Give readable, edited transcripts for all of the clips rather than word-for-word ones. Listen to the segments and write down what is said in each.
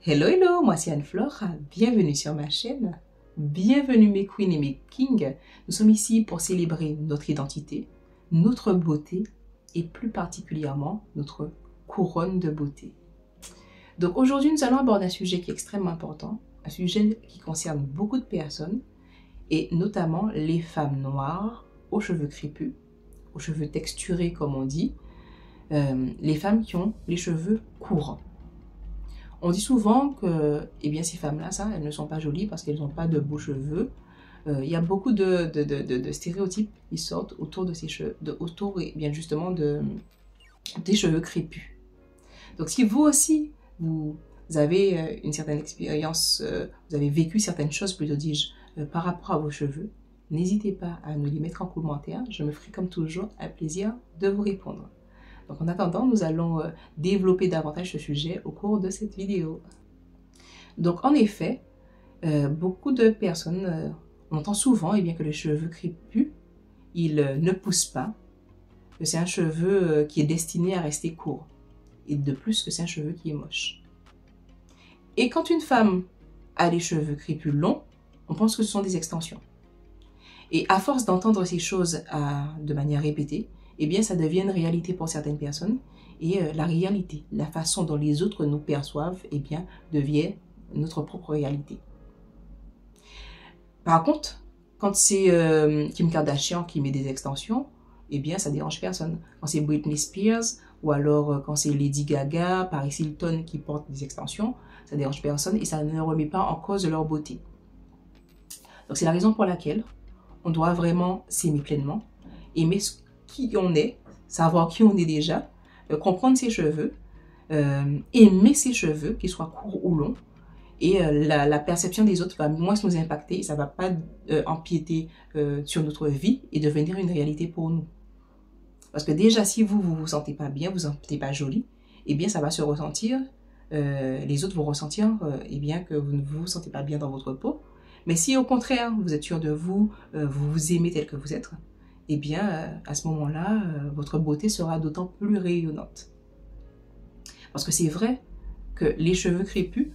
Hello, hello, moi c'est Anne-Flore, bienvenue sur ma chaîne, bienvenue mes queens et mes kings. Nous sommes ici pour célébrer notre identité, notre beauté et plus particulièrement notre couronne de beauté. Donc aujourd'hui nous allons aborder un sujet qui est extrêmement important, un sujet qui concerne beaucoup de personnes et notamment les femmes noires aux cheveux crépus, aux cheveux texturés comme on dit, les femmes qui ont les cheveux courts. On dit souvent que ces femmes-là, elles ne sont pas jolies parce qu'elles n'ont pas de beaux cheveux. Il y a beaucoup de stéréotypes qui sortent autour de ces cheveux, justement des cheveux crépus. Donc si vous aussi, vous avez une certaine expérience, vous avez vécu certaines choses, plutôt dis-je, par rapport à vos cheveux, n'hésitez pas à nous les mettre en commentaire. Je me ferai comme toujours un plaisir de vous répondre. Donc en attendant, nous allons développer davantage ce sujet au cours de cette vidéo. Donc en effet, beaucoup de personnes, on entend souvent que les cheveux crépus, ils ne poussent pas, que c'est un cheveu qui est destiné à rester court, et de plus que c'est un cheveu qui est moche. Et quand une femme a les cheveux crépus longs, on pense que ce sont des extensions. Et à force d'entendre ces choses de manière répétée, ça devient une réalité pour certaines personnes. Et la réalité, la façon dont les autres nous perçoivent, devient notre propre réalité. Par contre, quand c'est Kim Kardashian qui met des extensions, ça dérange personne. Quand c'est Britney Spears, ou alors quand c'est Lady Gaga, Paris Hilton qui portent des extensions, ça dérange personne et ça ne remet pas en cause leur beauté. Donc c'est la raison pour laquelle on doit vraiment s'aimer pleinement, aimer qui on est, savoir qui on est déjà, comprendre ses cheveux, aimer ses cheveux, qu'ils soient courts ou longs, et la perception des autres va moins nous impacter, et ça ne va pas empiéter sur notre vie et devenir une réalité pour nous. Parce que déjà, si vous ne vous sentez pas bien, vous ne vous sentez pas jolie, ça va se ressentir, les autres vont ressentir que vous ne vous sentez pas bien dans votre peau. Mais si au contraire, vous êtes sûr de vous, vous vous aimez tel que vous êtes, à ce moment-là, votre beauté sera d'autant plus rayonnante. Parce que c'est vrai que les cheveux crépus,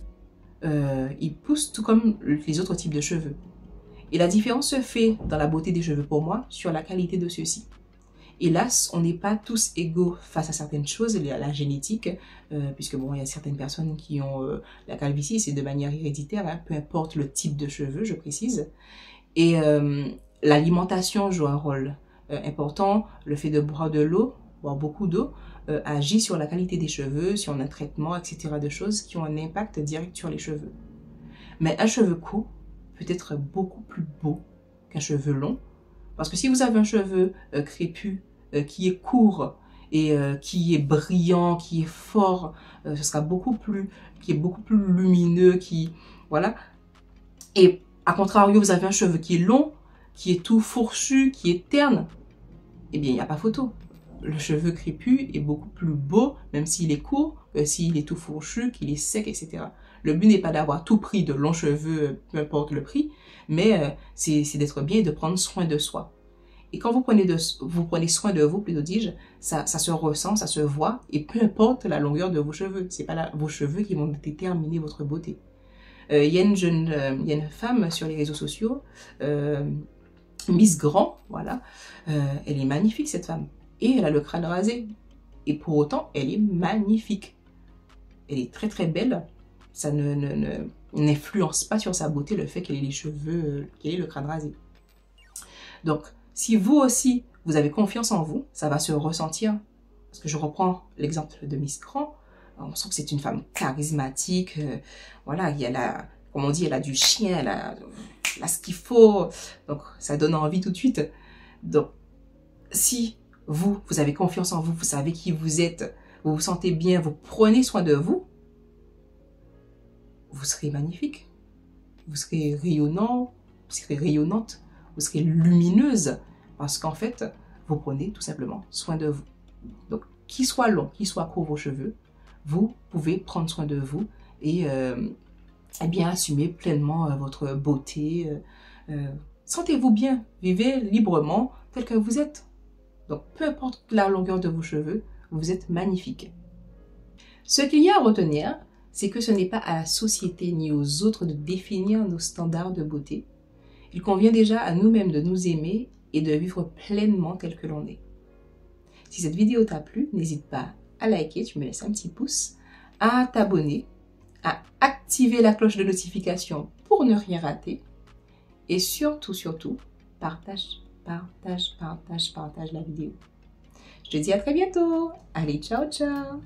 ils poussent tout comme les autres types de cheveux. Et la différence se fait dans la beauté des cheveux pour moi sur la qualité de ceux-ci. Hélas, on n'est pas tous égaux face à certaines choses, la génétique, puisque il y a certaines personnes qui ont la calvitie, c'est de manière héréditaire, peu importe le type de cheveux, je précise. Et l'alimentation joue un rôle important, le fait de boire de l'eau, boire beaucoup d'eau, agit sur la qualité des cheveux, sur un traitement, etc. de choses qui ont un impact direct sur les cheveux. Mais un cheveu court peut être beaucoup plus beau qu'un cheveu long, parce que si vous avez un cheveu crépus qui est court et qui est brillant, qui est fort, ce sera qui est beaucoup plus lumineux, voilà. Et à contrario, vous avez un cheveu qui est long, qui est tout fourchu, qui est terne, il n'y a pas photo. Le cheveu crépus est beaucoup plus beau, même s'il est court, s'il est tout fourchu, qu'il est sec, etc. Le but n'est pas d'avoir tout prix de longs cheveux, peu importe le prix, mais c'est d'être bien et de prendre soin de soi. Et quand vous prenez soin de vous, plutôt dis-je, ça se ressent, ça se voit, et peu importe la longueur de vos cheveux, c'est pas vos cheveux qui vont déterminer votre beauté. Il y a une femme sur les réseaux sociaux, Miss Grand, voilà, elle est magnifique cette femme, et elle a le crâne rasé, et pour autant elle est magnifique, elle est très très belle, ça n'influence pas sur sa beauté le fait qu'elle ait les cheveux, qu'elle ait le crâne rasé. Donc si vous aussi vous avez confiance en vous, ça va se ressentir, parce que je reprends l'exemple de Miss Grand, on sent que c'est une femme charismatique, voilà, comme on dit, elle a du chien, elle a ce qu'il faut, donc ça donne envie tout de suite. Donc, si vous avez confiance en vous, vous savez qui vous êtes, vous vous sentez bien, vous prenez soin de vous, vous serez magnifique, vous serez rayonnant, vous serez rayonnante, vous serez lumineuse, parce qu'en fait, vous prenez tout simplement soin de vous. Donc, qu'il soit long, qu'il soit court vos cheveux, vous pouvez prendre soin de vous et assumer pleinement votre beauté. Sentez-vous bien, vivez librement tel que vous êtes. Donc, peu importe la longueur de vos cheveux, vous êtes magnifique. Ce qu'il y a à retenir, c'est que ce n'est pas à la société ni aux autres de définir nos standards de beauté. Il convient déjà à nous-mêmes de nous aimer et de vivre pleinement tel que l'on est. Si cette vidéo t'a plu, n'hésite pas à liker, tu me laisses un petit pouce, à t'abonner, à activer la cloche de notification pour ne rien rater. Et surtout, partage la vidéo. Je te dis à très bientôt. Allez, ciao, ciao.